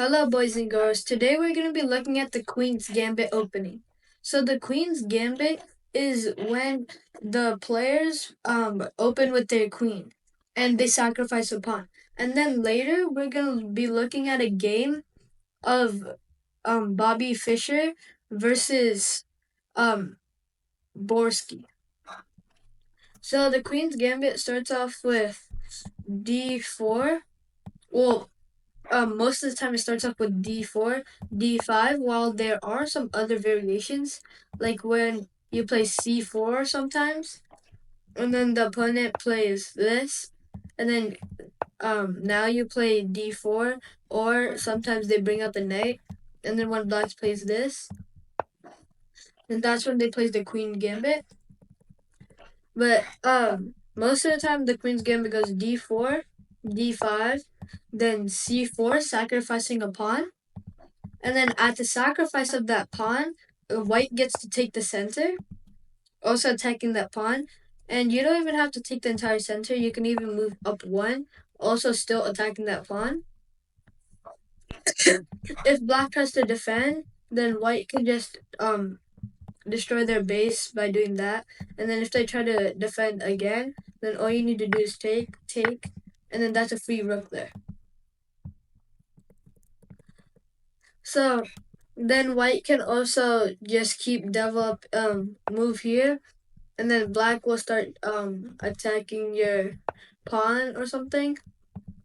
Hello, boys and girls. Today we're going to be looking at the Queens Gambit Opening. So the Queen's Gambit is when the players open with their queen and they sacrifice a pawn. And then later we're going to be looking at a game of Bobby Fischer versus um Borski. So the Queen's Gambit starts off with d4. Well, most of the time it starts off with d4, d5, while there are some other variations, like when you play c4 sometimes, and then the opponent plays this, and then now you play d4, or sometimes they bring out the knight, and then when black plays this, and that's when they play the queen gambit. But most of the time the queen's gambit goes d4, d5, then c4, sacrificing a pawn. And then at the sacrifice of that pawn, white gets to take the center, also attacking that pawn. And you don't even have to take the entire center. You can even move up one, also still attacking that pawn. If black tries to defend, then white can just destroy their base by doing that. And then if they try to defend again, then all you need to do is take, and then that's a free rook there. So then white can also just keep develop move here, and then black will start attacking your pawn or something.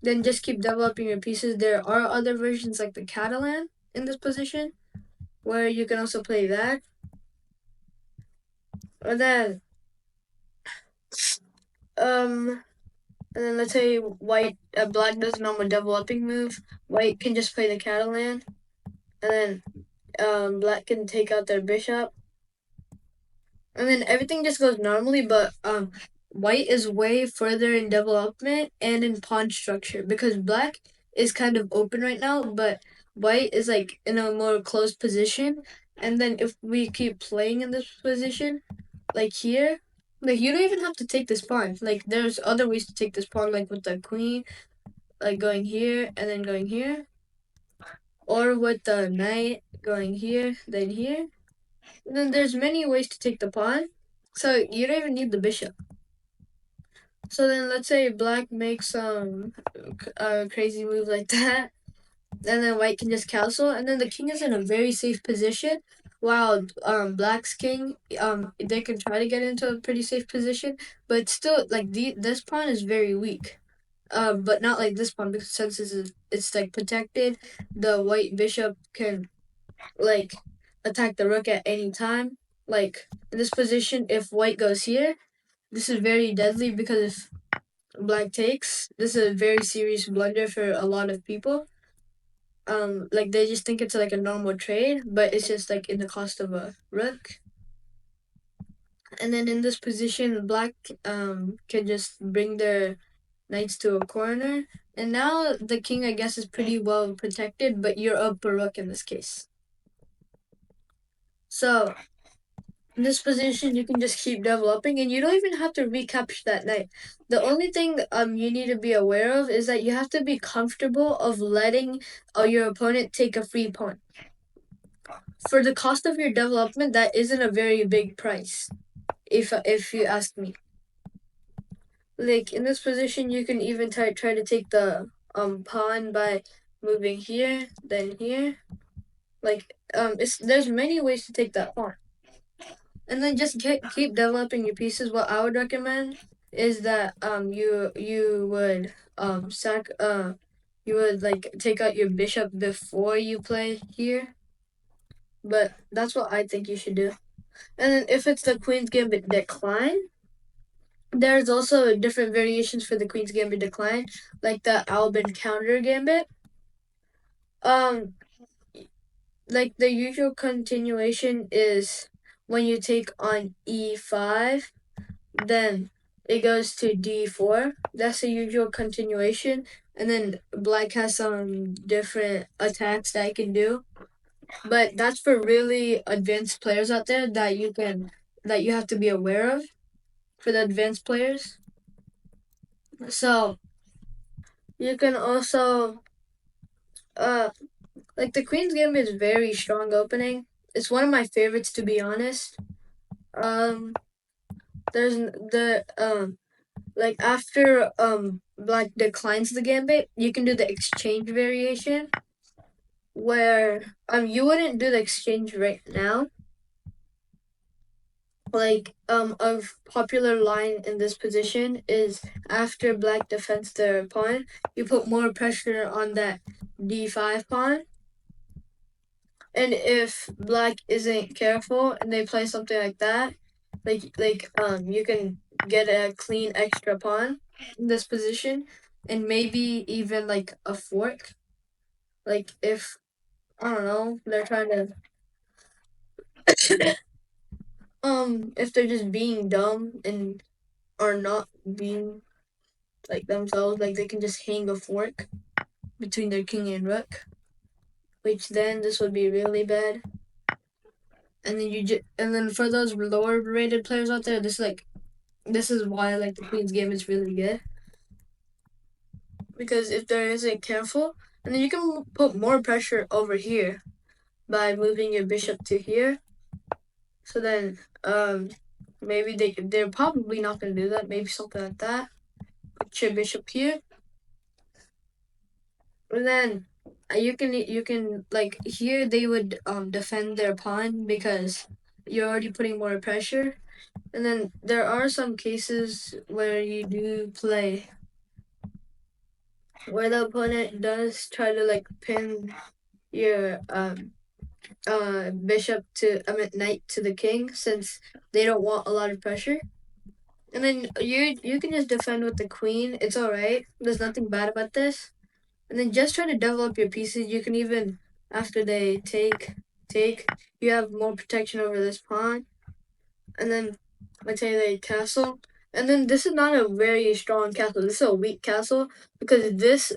Then just keep developing your pieces. There are other versions like the Catalan in this position, where you can also play that. Or then and then let's say black does a normal developing move. White can just play the Catalan, and then black can take out their bishop. And then everything just goes normally, but white is way further in development and in pawn structure because black is kind of open right now, but white is like in a more closed position. And then if we keep playing in this position, like here, like you don't even have to take this pawn. Like there's other ways to take this pawn, like with the queen, like going here and then going here, or with the knight going here, then here. And then there's many ways to take the pawn. So you don't even need the bishop. So then let's say black makes a crazy move like that, and then white can just castle, and then the king is in a very safe position, while black's king they can try to get into a pretty safe position, but still like this pawn is very weak. But not like this pawn because since it's like protected, the white bishop can like attack the rook at any time. Like in this position, if white goes here, this is very deadly because if black takes, this is a very serious blunder for a lot of people. Like they just think it's like a normal trade, but it's just like in the cost of a rook. And then in this position, black can just bring their knights to a corner. And now the king, I guess, is pretty well protected, but you're up a rook in this case. So in this position, you can just keep developing, and you don't even have to recapture that knight. The only thing you need to be aware of is that you have to be comfortable of letting your opponent take a free pawn. For the cost of your development, that isn't a very big price, if you ask me. Like in this position, you can even try to take the pawn by moving here, then here. Like there's many ways to take that pawn. And then just keep developing your pieces. What I would recommend is that you would you would like take out your bishop before you play here. But that's what I think you should do. And then if it's the Queen's Gambit decline, there's also different variations for the Queen's Gambit decline, like the Albin counter gambit. Like the usual continuation is when you take on e5, then it goes to d4. That's the usual continuation. And then black has some different attacks that it can do. But that's for really advanced players out there that you have to be aware of for the advanced players. So you can also uh like the Queen's Gambit is very strong opening. It's one of my favorites, to be honest. Um, there's the like after black declines the gambit, you can do the exchange variation where you wouldn't do the exchange right now. Like a popular line in this position is after black defends their pawn, you put more pressure on that d5 pawn. And if black isn't careful and they play something like that, you can get a clean extra pawn in this position, and maybe even like a fork. Like if I don't know, they're trying to if they're just being dumb and are not being like themselves, like they can just hang a fork between their king and rook, which then this would be really bad. And then and then for those lower rated players out there, this is why like the Queen's game is really good, because if there isn't careful, and then you can put more pressure over here by moving your bishop to here. So then maybe they're probably not gonna do that. Maybe something like that. Put your bishop here, and then you can like here they would defend their pawn because you're already putting more pressure. And then there are some cases where you do play where the opponent does try to like pin your bishop to knight to the king, since they don't want a lot of pressure. And then you can just defend with the queen. It's all right. There's nothing bad about this. And then just try to develop your pieces. You can even after they take, you have more protection over this pawn. And then let's say they castle. And then this is not a very strong castle. This is a weak castle because this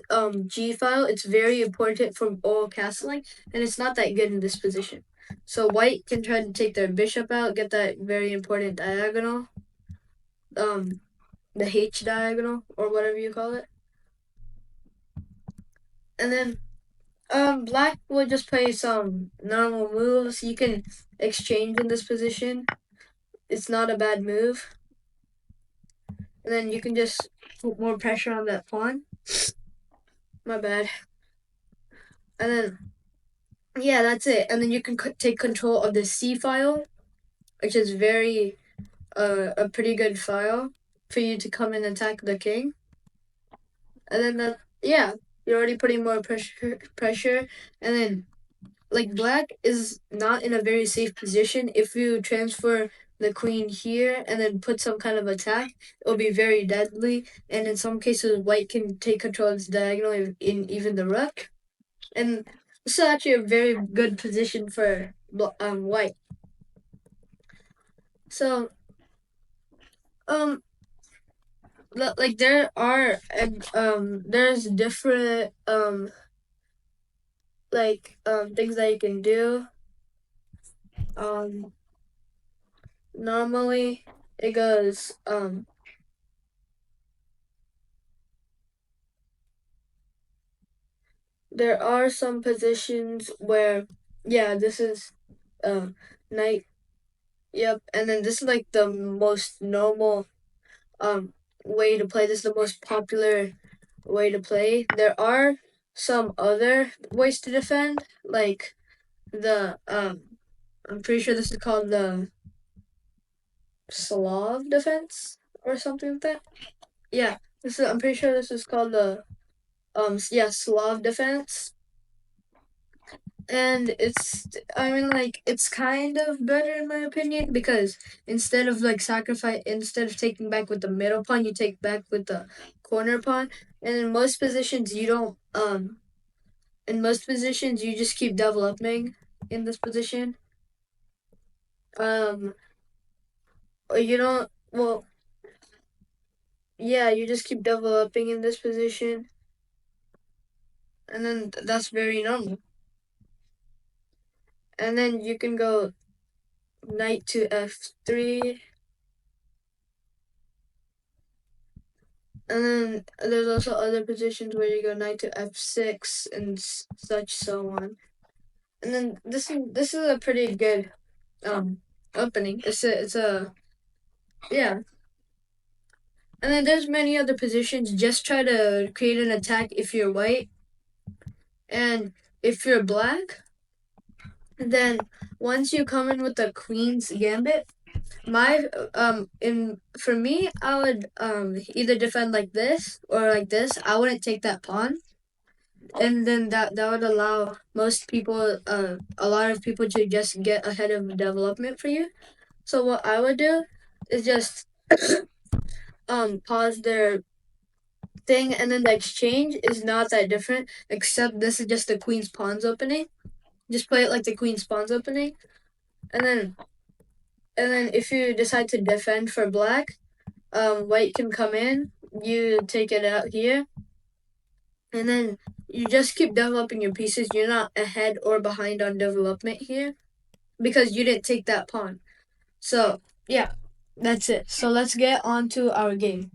G file, it's very important for all castling, and it's not that good in this position. So white can try to take their bishop out, get that very important diagonal, the H diagonal or whatever you call it. And then black will just play some normal moves. You can exchange in this position. It's not a bad move. And then you can just put more pressure on that pawn. My bad. And then, yeah, that's it. And then you can take control of the C file, which is a pretty good file for you to come and attack the king. And then yeah, you're already putting more pressure. And then, like, black is not in a very safe position. If you transfer the queen here and then put some kind of attack, it'll be very deadly. And in some cases, white can take control of this diagonal in even the rook. And this is actually a very good position for white. So like there are there's different things that you can do. Um, Normally it goes there are some positions where yeah, this is knight. Yep, and then this is like the most normal way to play. This is the most popular way to play. There are some other ways to defend, like the I'm pretty sure this is called the Slav defense or something like that. Yeah, I'm pretty sure this is called the Slav defense. And it's kind of better in my opinion, because instead of taking back with the middle pawn, you take back with the corner pawn. And in most positions you don't in most positions you just keep developing in this position. Or you don't well yeah, you just keep developing in this position, and then that's very normal. And then you can go knight to f3. And then there's also other positions where you go knight to f6 and such so on. And then this is a pretty good opening. It's a yeah. And then there's many other positions. Just try to create an attack if you're white, and if you're black, then once you come in with the Queen's Gambit, my in for me, I would either defend like this or like this. I wouldn't take that pawn, and then that would allow most people, a lot of people, to just get ahead of development for you. So what I would do is just pause their thing, and then the exchange is not that different, except this is just the Queen's Pawns opening. Just play it like the Queen's Pawns opening, and then if you decide to defend for black, white can come in. You take it out here, and then you just keep developing your pieces. You're not ahead or behind on development here because you didn't take that pawn. So yeah, that's it. So let's get on to our game.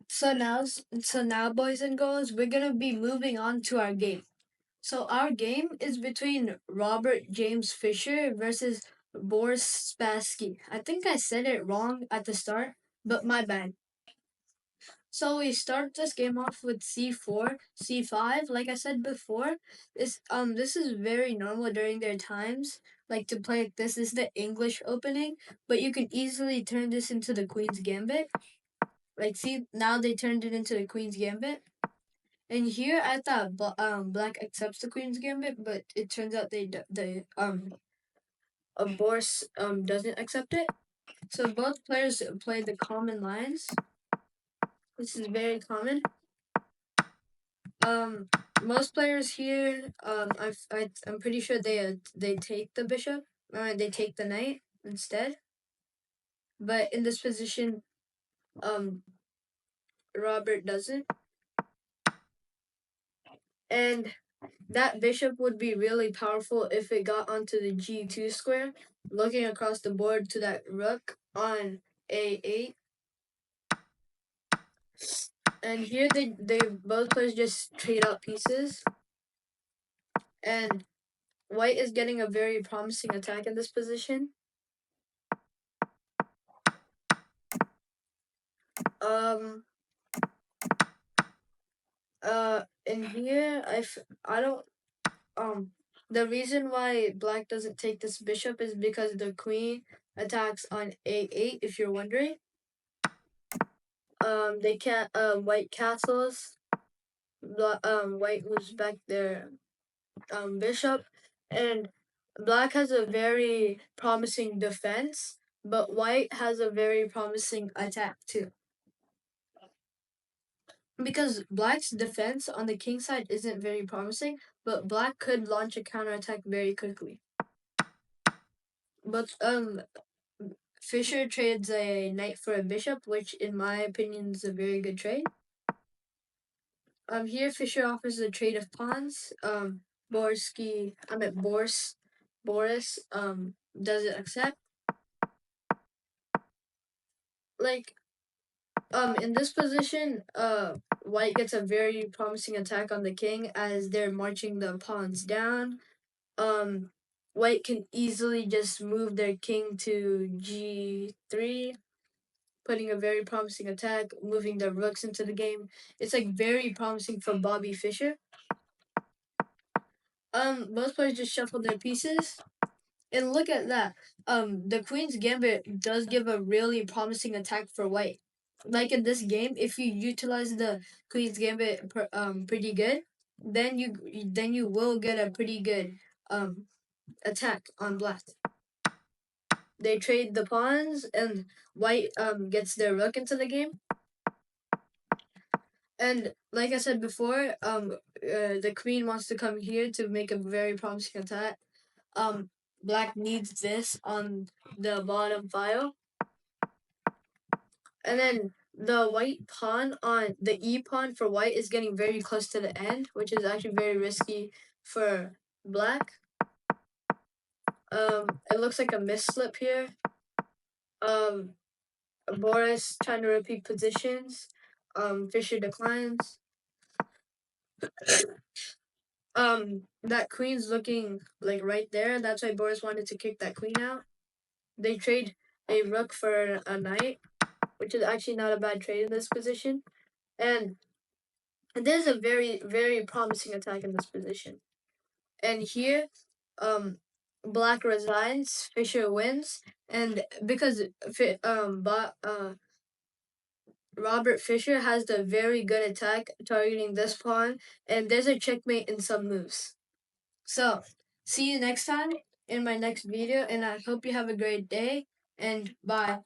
So now, boys and girls, we're gonna be moving on to our game. So our game is between Robert James Fisher versus Boris Spassky. I think I said it wrong at the start, but my bad. So we start this game off with c4, c5. Like I said before, this is very normal during their times. Like to play like this. This is the English opening, but you can easily turn this into the Queen's Gambit. Like, see, now they turned it into the Queen's Gambit. And here I thought black accepts the Queen's Gambit, but it turns out Boris doesn't accept it. So both players play the common lines. This is very common. Um, most players here, I'm pretty sure they take the bishop, or they take the knight instead. But in this position, um, Robert doesn't, and that bishop would be really powerful if it got onto the g2 square, looking across the board to that rook on a8. And here they both players just trade out pieces, and white is getting a very promising attack in this position. Um. In here, I don't. The reason why black doesn't take this bishop is because the queen attacks on a8. If you're wondering, they can't. White castles. White moves back their bishop, and black has a very promising defense, but white has a very promising attack too. Because black's defense on the king side isn't very promising, but black could launch a counterattack very quickly. But Fisher trades a knight for a bishop, which in my opinion is a very good trade. Here Fisher offers a trade of pawns. Boris doesn't accept. Like in this position, white gets a very promising attack on the king as they're marching the pawns down. White can easily just move their king to g3, putting a very promising attack, moving the rooks into the game. It's like very promising for Bobby Fischer. Both players just shuffle their pieces. And look at that. The Queen's Gambit does give a really promising attack for white. Like in this game, if you utilize the Queen's Gambit pretty good, then you will get a pretty good attack on black. They trade the pawns, and white gets their rook into the game. And like I said before, the queen wants to come here to make a very promising attack. Black needs this on the bottom file, and then the white pawn on the e pawn for white is getting very close to the end, which is actually very risky for black. It looks like a misslip here. Um, Boris trying to repeat positions. Fischer declines. That queen's looking like right there. That's why Boris wanted to kick that queen out. They trade a rook for a knight, which is actually not a bad trade in this position. And there's a very, very promising attack in this position. And here, um, Black resigns, Fischer wins, and because Robert Fischer has the very good attack targeting this pawn, and there's a checkmate in some moves. So, see you next time in my next video, and I hope you have a great day, and bye.